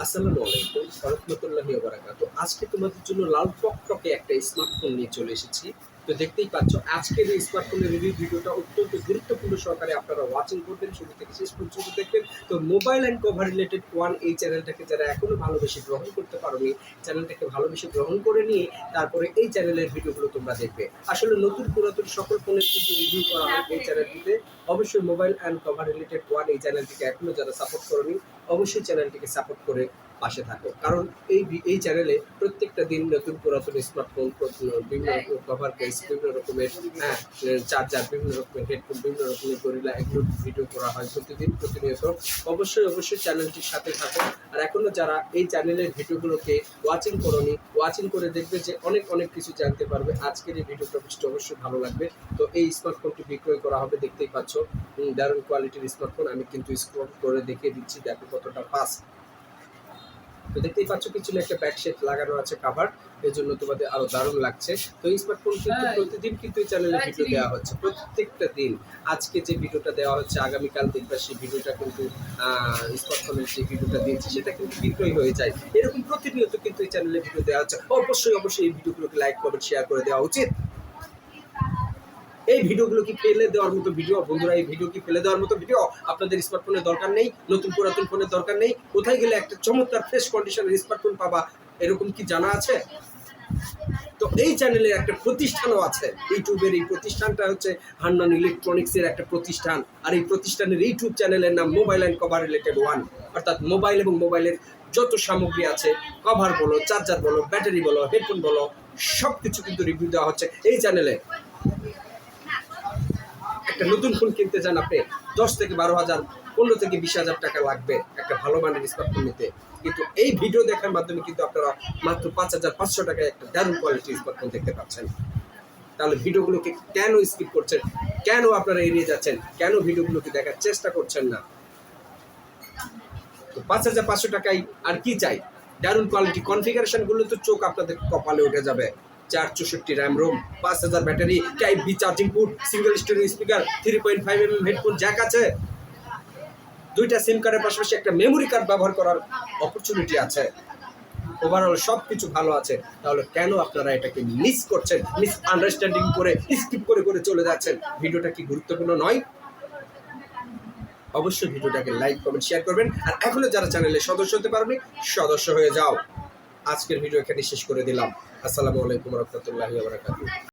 আসসালামু আলাইকুম ওয়া বারাকাতুহু। আজকে তোমাদের জন্য লাল টকটকে একটা স্মার্টফোন নিয়ে চলে এসেছি। তো দেখতেই পাচ্ছ আজকের এই স্মার্টফোনের রিভিউ ভিডিওটা অত্যন্ত গুরুত্বপূর্ণ সহকারে আপনারা ওয়াচিং করবেন, শুরু থেকে শেষ পর্যন্ত দেখবেন। তো mobile and cover related one এই চ্যানেলটাকে যারা এখনো ভালোবেসে গ্রহণ করতে পারোনি, চ্যানেলটাকে ভালোবেসে গ্রহণ করে নিয়ে তারপরে এই চ্যানেলের ভিডিওগুলো তোমরা দেখবে। আসলে নতুন পুরাতন সকল ফোনের কিন্তু রিভিউ করা হয় এই চ্যানেলটিতে। অবশ্যই mobile and cover related one এই চ্যানেলটিকে এখনো যারা সাপোর্ট করোনি, অবশ্যই চ্যানেলটিকে সাপোর্ট করে পাশে থাকো, কারণ এই চ্যানেলে প্রত্যেকটা দিন নতুন পুরাতন স্মার্টফোন, বিভিন্ন রকমের কভার কেস, বিভিন্ন রকমের চার্জার, বিভিন্ন রকমের হেডফোন, বিভিন্ন রকমের গরিলা, এগুলো ভিডিও করা হয় প্রতিদিন প্রতিনিয়ত। অবশ্যই চ্যানেলটির সাথে থাকো। আর এখনো যারা এই চ্যানেলের ভিডিওগুলোকে ওয়াচিং করোনি, ওয়াচিং করে দেখবে যে অনেক কিছু জানতে পারবে। আজকের এই ভিডিওটা অবশ্যই ভালো লাগবে। তো এই স্মার্টফোনটি বিক্রয় করা হবে, দেখতেই পাচ্ছ দারুণ কোয়ালিটির স্মার্টফোন। আমি কিন্তু স্ক্রল করে দেখিয়ে দিচ্ছি, দেখো কতটা ফাস্ট। তো দেখতেই পাচ্ছ পিছনে একটা ব্যাক শেড লাগানো আছে কাভার, এর জন্য তোমাদের আরো দারুণ লাগছে। তো এই স্মার্টফোন কিন্তু প্রতিদিন কিন্তু এই চ্যানেলে ভিডিও দেওয়া হচ্ছে, প্রত্যেকটা দিন। আজকে যে ভিডিওটা দেওয়া হচ্ছে, আগামীকাল দেখবা সেই ভিডিওটা কিন্তু স্মার্টফোনের যে ভিডিওটা দিয়েছে সেটা কিন্তু বিক্রয় হয়ে যায়। এরকম প্রতিনিয়ত কিন্তু এই চ্যানেলে ভিডিও দেওয়া হচ্ছে। অবশ্যই এই ভিডিওগুলোকে লাইক, কমেন্ট, শেয়ার করে দেওয়া উচিত। এই ভিডিওগুলো কি ফেলে দেওয়ার মতো ভিডিও? বন্ধুরা, এই ভিডিও কি ফেলে দেওয়ার মতো ভিডিও? আপনাদের স্মার্টফোনের দরকার নেই, নতুন পুরাতন ফোনের দরকার নেই। কোথায় গেলে একটা চমৎকার ফ্রেশ কন্ডিশনের স্মার্টফোন পাবা, এরকম কি জানা আছে? তো এই চ্যানেলের একটা প্রতিষ্ঠানও আছে, ইউটিউবের এই প্রতিষ্ঠানটা হচ্ছে হান্নান ইলেকট্রনিক্সের একটা প্রতিষ্ঠান। আর এই প্রতিষ্ঠানের ইউটিউব চ্যানেলের নাম mobile and cover related one, অর্থাৎ মোবাইল এবং মোবাইলের যত সামগ্রী আছে, কভার বলো, চার্জার বলো, ব্যাটারি বলো, হেডফোন বলো, সব কিছু কিন্তু রিভিউ দেওয়া হচ্ছে এই চ্যানেলে। একটা নতুন ফোন কিনতে চান আপনি, 10 থেকে 12,000, 15 থেকে 20,000 টাকা লাগবে একটা ভালো মানের স্মার্টফোন নিতে। কিন্তু এই ভিডিও দেখার মাধ্যমে কিন্তু আপনারা মাত্র 5,500 টাকায় একটা দারুণ কোয়ালিটির স্মার্টফোন দেখতে পাচ্ছেন। তাহলে ভিডিওগুলোকে কেন স্কিপ করছেন? কেন আপনারা এড়িয়ে যাচ্ছেন? কেন ভিডিওগুলোকে দেখার চেষ্টা করছেন না? তো 5,500 টাকায় আর কি চাই? দারুণ কোয়ালিটি কনফিগারেশনগুলো তো চোখ আপনাদের কপালে উঠে যাবে। 464 RAM ROM, 5,000 battery, type B charging port, single storage speaker, 3.5 headphone jack আছে, 2টা সিম কার্ডের পাশাপাশি একটা মেমোরি কার্ড ব্যবহার করার অপরচুনিটি আছে। ওভারঅল সব কিছু ভালো আছে। তাহলে কেন আপনারা এটাকে মিস করছেন? মিস আন্ডারস্ট্যান্ডিং করে স্কিপ করে চলে যাচ্ছেন। ভিডিওটা কি গুরুত্বপূর্ণ নয়? অবশ্যই ভিডিওটাকে লাইক, কমেন্ট, শেয়ার করবেন। আর এখনো যারা চ্যানেলে সদস্য হতে পারেনি, সদস্য হয়ে যাও। আজকের ভিডিও এখানে শেষ করে দিলাম। আসসালামু আলাইকুম ওয়া রাহমাতুল্লাহি ওয়া বারাকাতুহু।